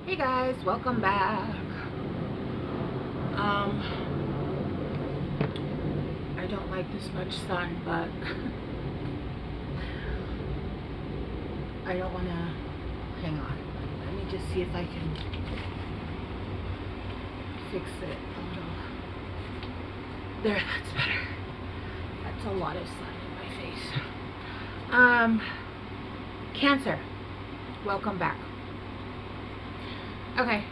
Hey guys, welcome back. Um, I don't like this much sun, but I don't want to. Hang on. Let me just see if I can fix it a little. There, that's better. That's a lot of sun in my face. Cancer, welcome back. Okay.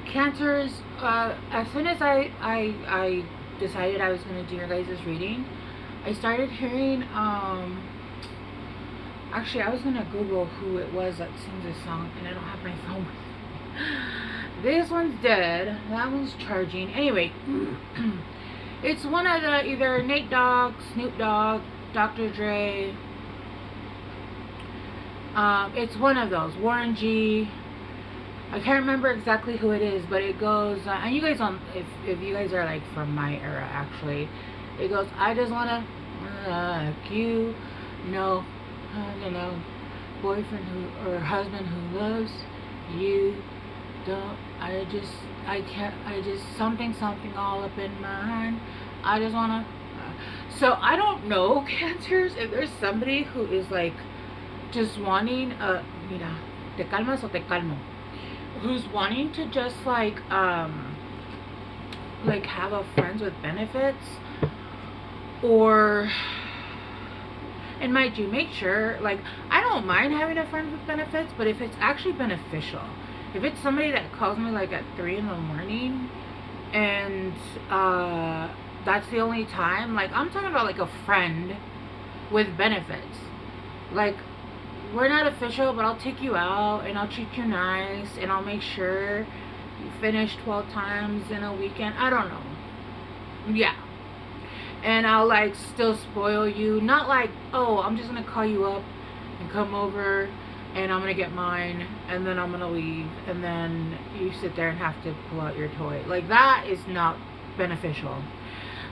Cancers. As soon as I decided I was gonna do your guys' reading, I started hearing. Actually, I was gonna Google who it was that sings this song, and I don't have my phone. This one's dead. That one's charging. Anyway, it's one of the either Nate Dogg, Snoop Dogg, Dr. Dre. It's one of those. Warren G. I can't remember exactly who it is, but it goes, and you guys if you guys are like from my era, actually, it goes, I just wanna you know, boyfriend who or husband who loves you. Don't I can't I just something all up in mine. I just wanna. So I don't know, cancers. If there's somebody who is like just wanting mira, te calmas o te calmo, who's wanting to just like have a friends with benefits, or, and mind you, make sure, like, I don't mind having a friend with benefits, but if it's actually beneficial, if it's somebody that calls me like at 3 in the morning and that's the only time, like, I'm talking about like a friend with benefits, like, we're not official, but I'll take you out and I'll treat you nice and I'll make sure you finish 12 times in a weekend. I don't know. Yeah. And I'll like still spoil you. Not like, oh, I'm just gonna call you up and come over and I'm gonna get mine and then I'm gonna leave and then you sit there and have to pull out your toy. Like, that is not beneficial.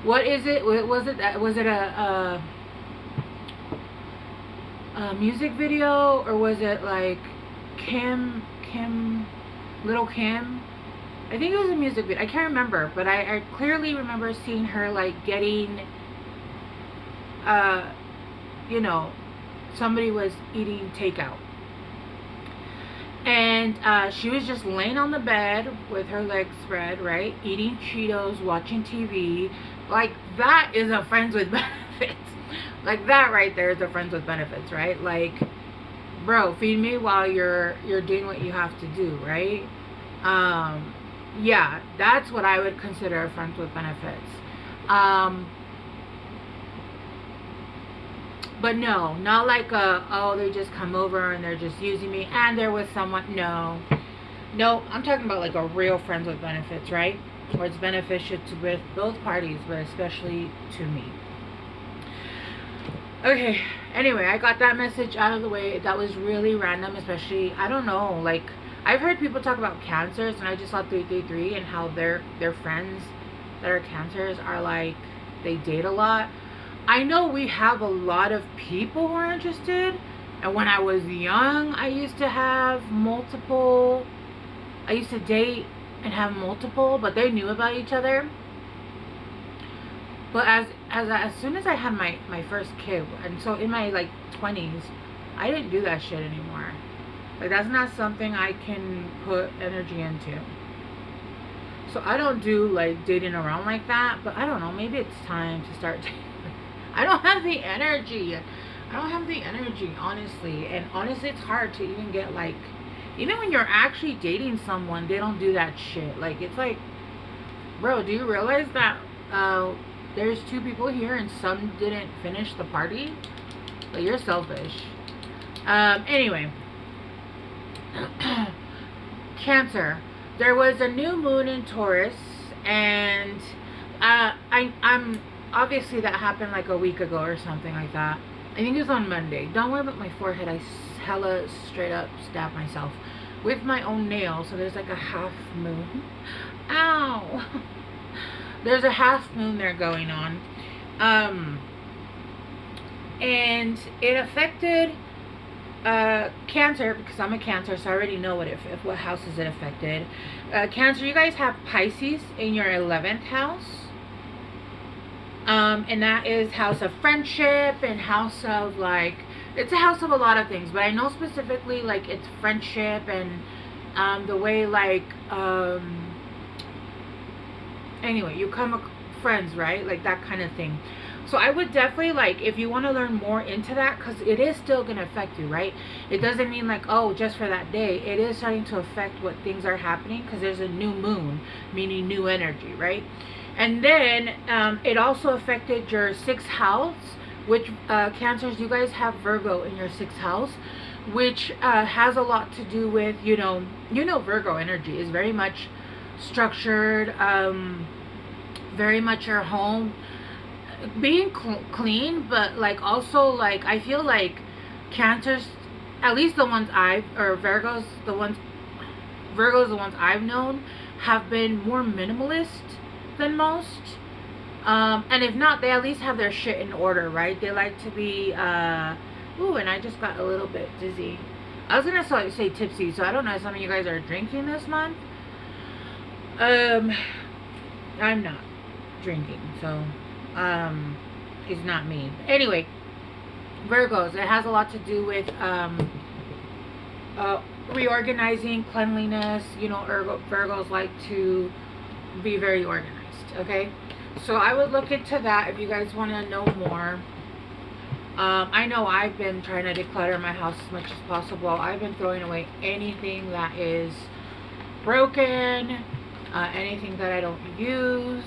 What is it? Was it a music video, or was it like Kim, Little Kim? I think it was a music video. I can't remember, but I clearly remember seeing her like getting, uh, you know, somebody was eating takeout. And she was just laying on the bed with her legs spread, right? Eating Cheetos, watching TV. Like, that is a friends with benefits. Like, that right there is a friends with benefits, right? Like, bro, feed me while you're doing what you have to do, right? Yeah, that's what I would consider a friends with benefits. But no, not like oh, they just come over and they're just using me and they're with someone. No, I'm talking about like a real friends with benefits, right? Where it's beneficial to both parties, but especially to me. Okay, anyway, I got that message out of the way. That was really random, especially, I don't know, like, I've heard people talk about cancers, and I just saw 333 and how their friends that are cancers are like, they date a lot. I know we have a lot of people who are interested, and when I was young, I used to have multiple, I used to date and have multiple, but they knew about each other. But as soon as I had my first kid, and so in my like 20s, I didn't do that shit anymore. Like, that's not something I can put energy into. So I don't do like dating around like that. But I don't know, maybe it's time to start dating. I don't have the energy. I don't have the energy, honestly. And honestly, it's hard to even get like, even when you're actually dating someone, they don't do that shit. Like, it's like, bro, do you realize that there's 2 people here and some didn't finish the party? But you're selfish. Anyway. Cancer. There was a new moon in Taurus, and I'm obviously that happened like a week ago or something like that. I think it was on Monday. Don't worry about my forehead. I hella straight up stabbed myself with my own nail. So there's like a half moon. Ow. There's a half moon there going on. And it affected Cancer, because I'm a Cancer, so I already know what house is it affected. Cancer, you guys have Pisces in your 11th house. And that is house of friendship and house of like, it's a house of a lot of things, but I know specifically like it's friendship and the way like anyway, you come friends, right? Like that kind of thing. So I would definitely, like, if you want to learn more into that, because it is still going to affect you, right? It doesn't mean like, oh, just for that day. It is starting to affect what things are happening, because there's a new moon, meaning new energy, right? And then it also affected your 6th house, which Cancers, you guys have Virgo in your 6th house, which has a lot to do with, Virgo energy is very much structured, very much your home being clean, but like also like I feel like Cancers, at least the ones Virgos, the ones I've known, have been more minimalist than most. And if not, they at least have their shit in order, right? They like to be ooh, and I just got a little bit dizzy. I was gonna say tipsy, so I don't know if some of you guys are drinking this month. I'm not drinking, so it's not me. Anyway, Virgos, it has a lot to do with reorganizing, cleanliness. Virgos like to be very organized. Okay, so I would look into that if you guys want to know more. I know I've been trying to declutter my house as much as possible. I've been throwing away anything that is broken, anything that I don't use,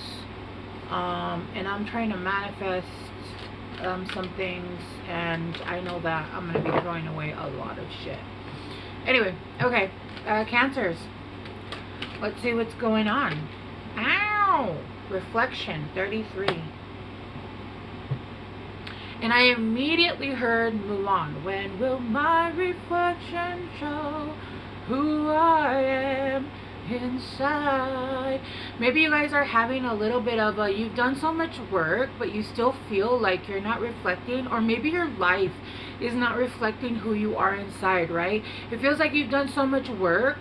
and I'm trying to manifest some things, and I know that I'm going to be throwing away a lot of shit. Anyway, okay, Cancers, let's see what's going on. Ow! Reflection 33. And I immediately heard Mulan. When will my reflection show who I am inside? Maybe you guys are having a little bit of you've done so much work, but you still feel like you're not reflecting, or maybe your life is not reflecting who you are inside, right? It feels like you've done so much work.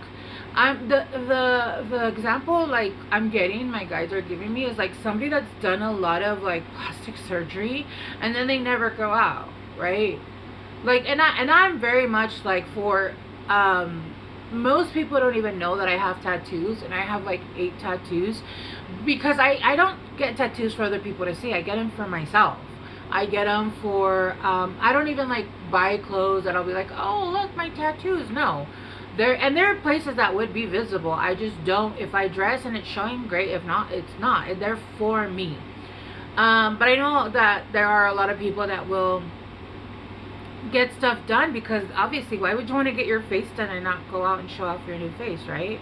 The example like I'm getting, my guides are giving me, is like somebody that's done a lot of like plastic surgery and then they never go out, right? Like, and I'm very much like for most people don't even know that I have tattoos, and I have like 8 tattoos, because I don't get tattoos for other people to see. I get them for myself. I get them for I don't even like buy clothes that I'll be like, oh look, my tattoos. No. There are places that would be visible. I just don't. If I dress and it's showing, great. If not, it's not. They're for me. But I know that there are a lot of people that will get stuff done, because obviously, why would you want to get your face done and not go out and show off your new face, right?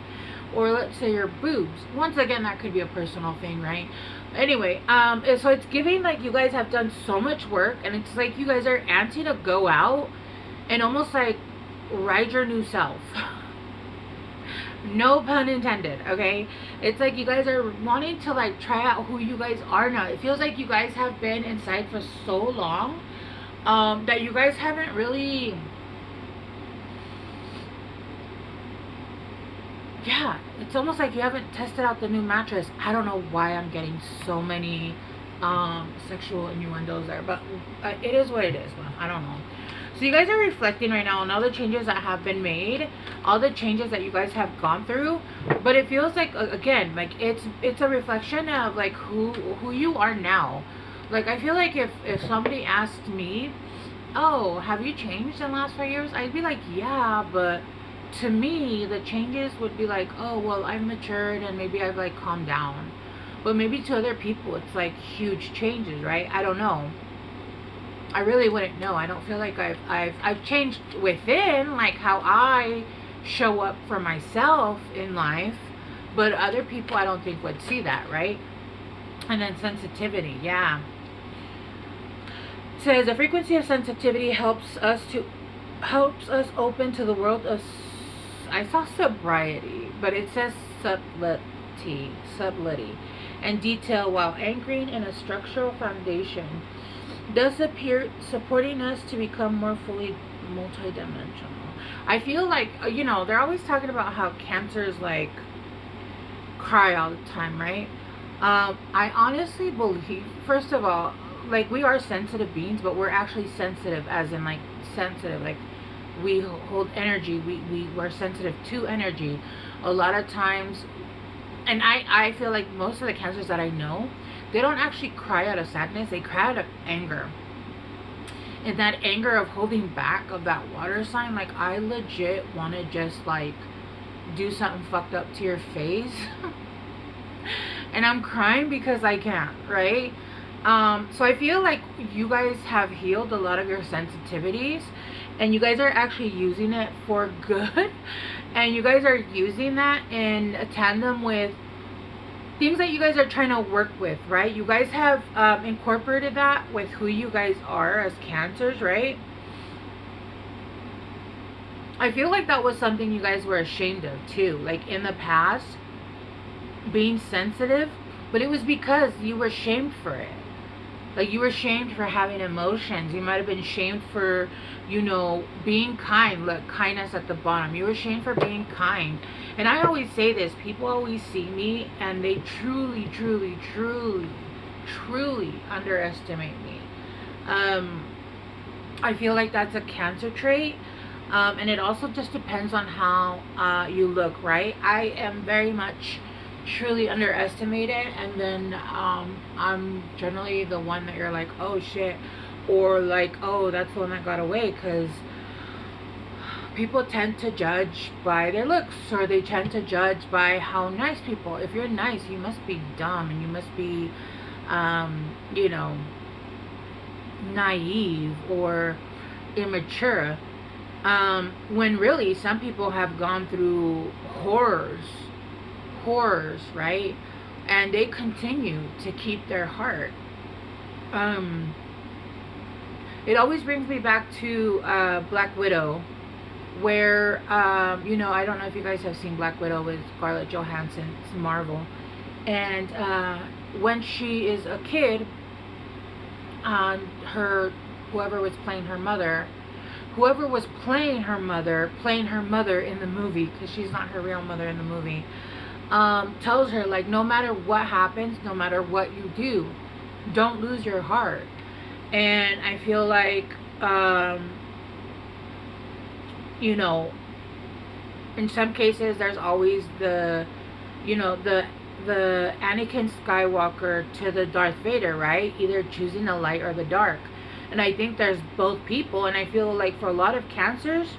Or let's say your boobs. Once again, that could be a personal thing, right? Anyway, so it's giving like you guys have done so much work, and it's like you guys are antsy to go out and almost like ride your new self. No pun intended, okay? It's like you guys are wanting to like try out who you guys are now. It feels like you guys have been inside for so long that you guys haven't really, yeah, it's almost like you haven't tested out the new mattress. I don't know why I'm getting so many sexual innuendos there, but it is what it is, man. I don't know. So you guys are reflecting right now on all the changes that have been made, all the changes that you guys have gone through. But it feels like, again, like it's a reflection of like who you are now. Like I feel like if somebody asked me, oh, have you changed in the last 5 years? I'd be like, yeah, but to me the changes would be like, oh well, I've matured and maybe I've like calmed down. But maybe to other people it's like huge changes, right? I don't know. I really wouldn't know. I don't feel like I've changed within, like how I show up for myself in life, but other people I don't think would see that, right? And then sensitivity, yeah. It says the frequency of sensitivity helps us open to the world of, I saw sobriety, but it says subtlety, and detail, while anchoring in a structural foundation, does appear supporting us to become more fully multidimensional. I feel like, you know, they're always talking about how cancers like cry all the time, right? I honestly believe, first of all, like we are sensitive beings, but we're actually sensitive as in like sensitive, like we hold energy, we're sensitive to energy a lot of times. And I feel like most of the cancers that I know, they don't actually cry out of sadness, they cry out of anger. And that anger of holding back of that water sign, like I legit want to just like do something fucked up to your face. And I'm crying because I can't, right? So I feel like you guys have healed a lot of your sensitivities, and you guys are actually using it for good. And you guys are using that in tandem with things that you guys are trying to work with, right? You guys have incorporated that with who you guys are as cancers, right? I feel like that was something you guys were ashamed of too, like in the past, being sensitive, but it was because you were shamed for it. Like you were shamed for having emotions. You might have been shamed for, you know, being kind. Look, kindness at the bottom. You were shamed for being kind. And I always say this, people always see me and they truly, truly, truly, truly underestimate me. I feel like that's a cancer trait. And it also just depends on how you look, right? I am very much truly underestimated, and then I'm generally the one that you're like, oh shit, or like, oh, that's the one that got away, because people tend to judge by their looks, or they tend to judge by how nice people. If you're nice, you must be dumb, and you must be you know, naive or immature, when really some people have gone through horrors, right? And they continue to keep their heart. It always brings me back to Black Widow, where you know, I don't know if you guys have seen Black Widow with Scarlett Johansson. It's Marvel. And when she is a kid, her whoever was playing her mother playing her mother in the movie, because she's not her real mother in the movie, tells her, like, no matter what happens, no matter what you do, don't lose your heart. And I feel like you know, in some cases there's always the, you know, the Anakin Skywalker to the Darth Vader, right? Either choosing the light or the dark. And I think there's both people. And I feel like for a lot of cancers,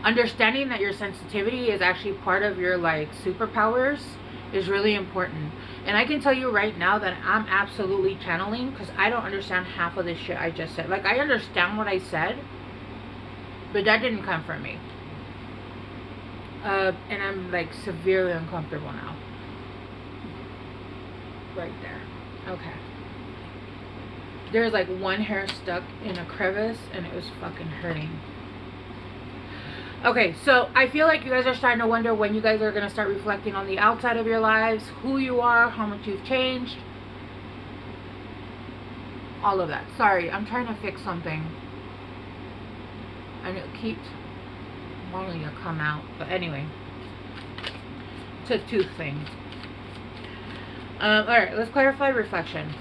understanding that your sensitivity is actually part of your like superpowers is really important. And I can tell you right now that I'm absolutely channeling, because I don't understand half of this shit I just said. Like, I understand what I said, but that didn't come from me. And I'm like severely uncomfortable now. Right there. Okay. There's like one hair stuck in a crevice and it was fucking hurting. Okay, so I feel like you guys are starting to wonder when you guys are going to start reflecting on the outside of your lives, who you are, how much you've changed, all of that. Sorry, I'm trying to fix something and it keeps wanting to come out. But anyway, it's a tooth thing. Alright, let's clarify reflection.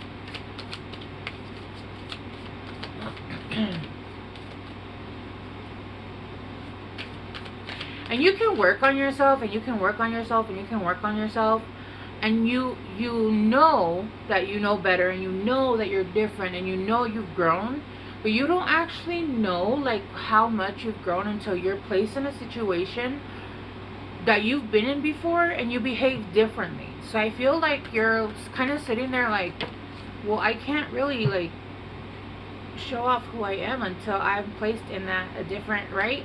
And you can work on yourself, and you can work on yourself, and you can work on yourself, and you know that you know better, and you know that you're different, and you know you've grown, but you don't actually know like how much you've grown until you're placed in a situation that you've been in before and you behave differently. So I feel like you're kind of sitting there like, well, I can't really like show off who I am until I'm placed in that a different, right?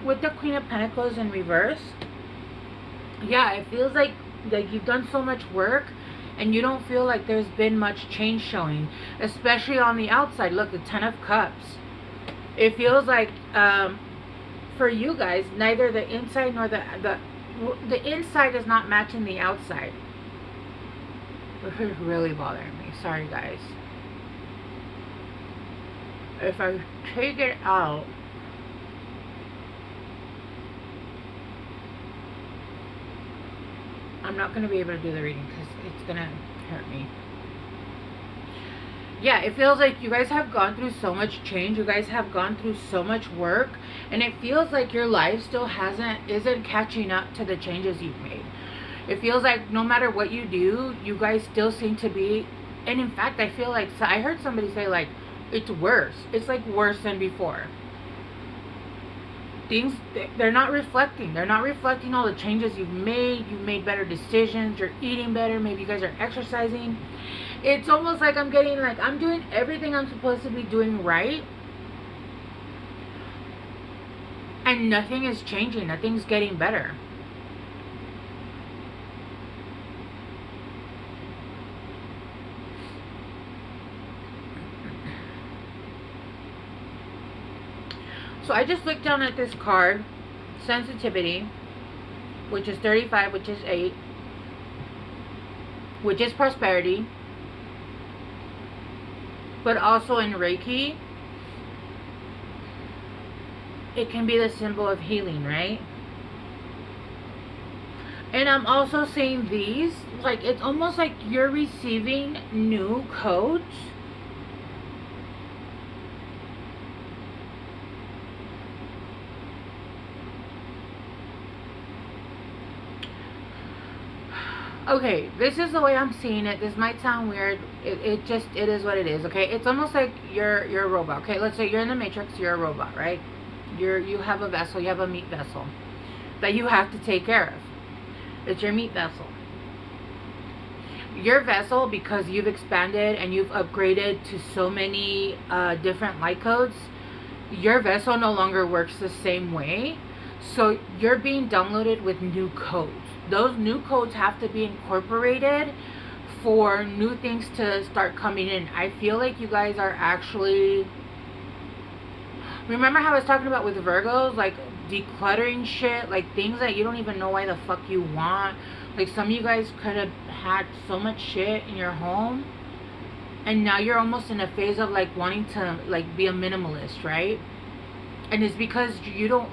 With the Queen of Pentacles in reverse, yeah, it feels like you've done so much work and you don't feel like there's been much change showing, especially on the outside. Look, the Ten of Cups. It feels like for you guys, neither the inside nor the inside is not matching the outside. This is really bothering me. Sorry, guys. if I take it out, I'm not going to be able to do the reading because it's going to hurt me. Yeah, it feels like you guys have gone through so much change. You guys have gone through so much work, and it feels like your life still isn't catching up to the changes you've made. It feels like no matter what you do, you guys still seem to be, and in fact, I feel like, so I heard somebody say like, it's worse. It's like worse than before. Things, they're not reflecting. They're not reflecting all the changes you've made. You've made better decisions. You're eating better. Maybe you guys are exercising. It's almost like I'm getting like, I'm doing everything I'm supposed to be doing right. And nothing is changing. Nothing's getting better. So I just looked down at this card, sensitivity, which is 35, which is 8, which is prosperity, but also in Reiki, it can be the symbol of healing, right? And I'm also seeing these, like, it's almost like you're receiving new codes. Okay, this is the way I'm seeing it. This might sound weird. It is what it is, okay? It's almost like you're a robot, okay? Let's say you're in the Matrix, you're a robot, right? You have a vessel, you have a meat vessel that you have to take care of. It's your meat vessel. Your vessel, because you've expanded and you've upgraded to so many different light codes, your vessel no longer works the same way. So you're being downloaded with new codes. Those new codes have to be incorporated for new things to start coming in. I feel like you guys are actually... Remember how I was talking about with Virgos? Like decluttering shit, like things that you don't even know why the fuck you want. Like some of you guys could have had so much shit in your home, and now you're almost in a phase of like wanting to like be a minimalist, right? And it's because you don't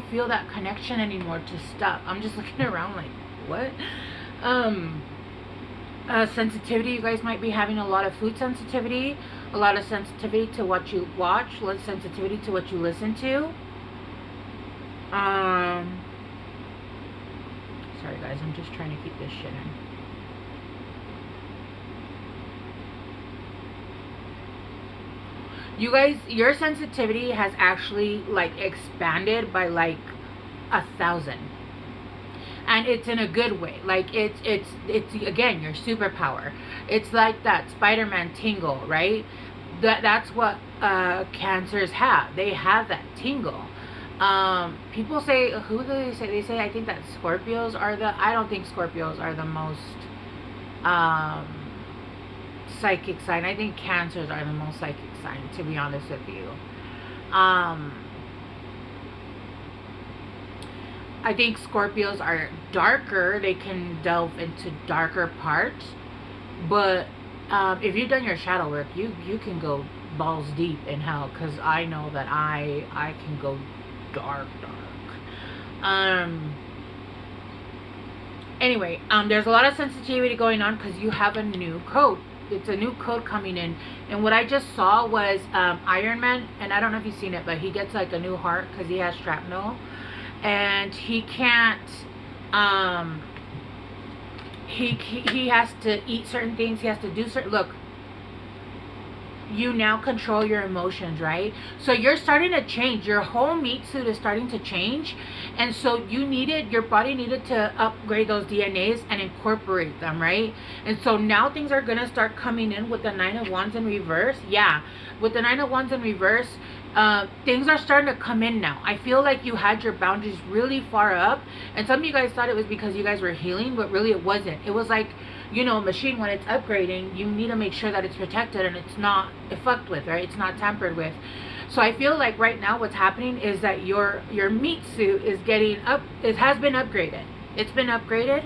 feel that connection anymore to stuff. I'm just looking around like, what? Sensitivity, you guys might be having a lot of food sensitivity, a lot of sensitivity to what you watch, less sensitivity to what you listen to. Sorry guys, I'm just trying to keep this shit in. You guys, your sensitivity has actually like expanded by like 1,000, and it's in a good way. Like it's again your superpower. It's like that Spider-Man tingle, right? That's what cancers have. They have that tingle. People say, who do they say? They say, I think that Scorpios are the... I don't think Scorpios are the most psychic sign. I think Cancers are the most psychic sign, to be honest with you. I think Scorpios are darker. They can delve into darker parts. But if you've done your shadow work, you can go balls deep in hell. Because I know that I can go dark. Anyway, there's a lot of sensitivity going on because you have a new code. It's a new code coming in, and what I just saw was Iron Man, and I don't know if you've seen it, but he gets like a new heart because he has shrapnel, and he can't he has to eat certain things, he has to do certain... Look, you now control your emotions, right? So you're starting to change. Your whole meat suit is starting to change, and so your body needed to upgrade those DNAs and incorporate them, right? And so now things are gonna start coming in with the Nine of Wands in reverse. Yeah, with the Nine of Wands in reverse, things are starting to come in now. I feel like you had your boundaries really far up, and some of you guys thought it was because you guys were healing, but really it wasn't. It was like, you know, a machine, when it's upgrading, you need to make sure that it's protected and it's not fucked with, right? It's not tampered with. So I feel like right now what's happening is that your meat suit is getting up. It has been upgraded. It's been upgraded.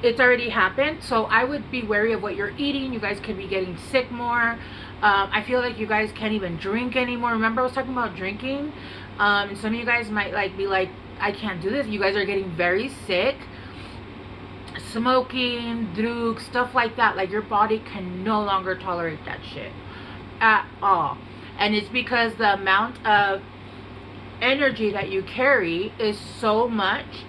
It's already happened. So I would be wary of what you're eating. You guys could be getting sick more. I feel like you guys can't even drink anymore. Remember I was talking about drinking? And some of you guys might like be like, I can't do this. You guys are getting very sick. Smoking, drugs, stuff like that. Like your body can no longer tolerate that shit at all. And it's because the amount of energy that you carry is so much.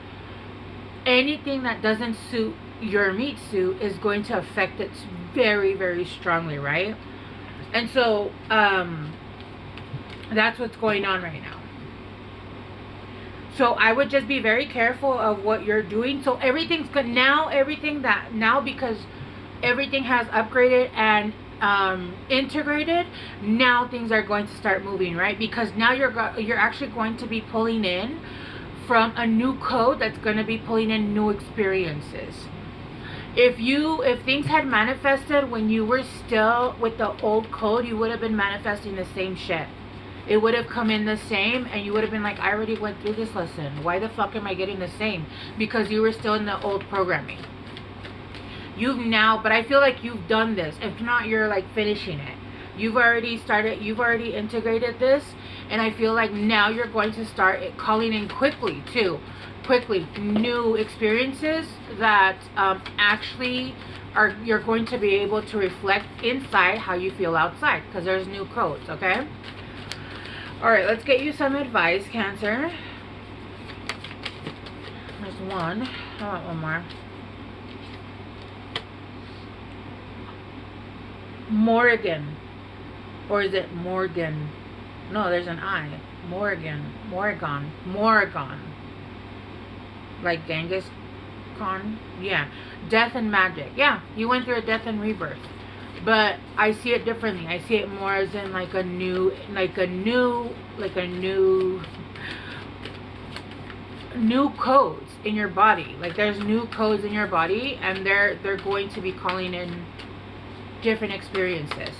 Anything that doesn't suit your meat suit is going to affect it very, very strongly, right? And so that's what's going on right now. So I would just be very careful of what you're doing. So everything's good now. Because everything has upgraded and integrated, now things are going to start moving, right? Because now you're actually going to be pulling in from a new code that's going to be pulling in new experiences. If things had manifested when you were still with the old code, you would have been manifesting the same shit. It would have come in the same, and you would have been like, I already went through this lesson. Why the fuck am I getting the same? Because you were still in the old programming. But I feel like you've done this. If not, you're like finishing it. You've already integrated this, and I feel like now you're going to start calling in quickly new experiences that actually you're going to be able to reflect inside how you feel outside, because there's new codes. Okay, all right, let's get you some advice, Cancer. There's one. How about one more? Morgan, or is it Morgan? No, there's an I. Morgan, like Genghis Khan. Yeah, death and magic. Yeah, you went through a death and rebirth, but I see it differently. I see it more as in like a new codes in your body. Like there's new codes in your body, and they're going to be calling in different experiences.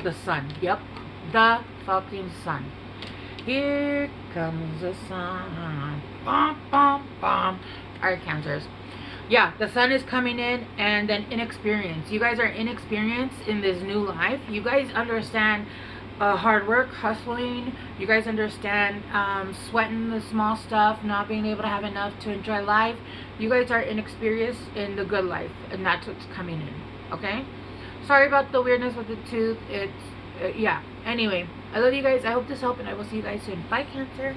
The sun. Yep, the fucking sun. Here comes the sun. Bum, bum, bum. Alright, Cancers. Yeah, the sun is coming in, and then inexperience. You guys are inexperienced in this new life. You guys understand hard work, hustling. You guys understand sweating the small stuff, not being able to have enough to enjoy life. You guys are inexperienced in the good life, and that's what's coming in. Okay? Sorry about the weirdness with the tooth. It's yeah. Anyway, I love you guys. I hope this helped, and I will see you guys soon. Bye, Cancer.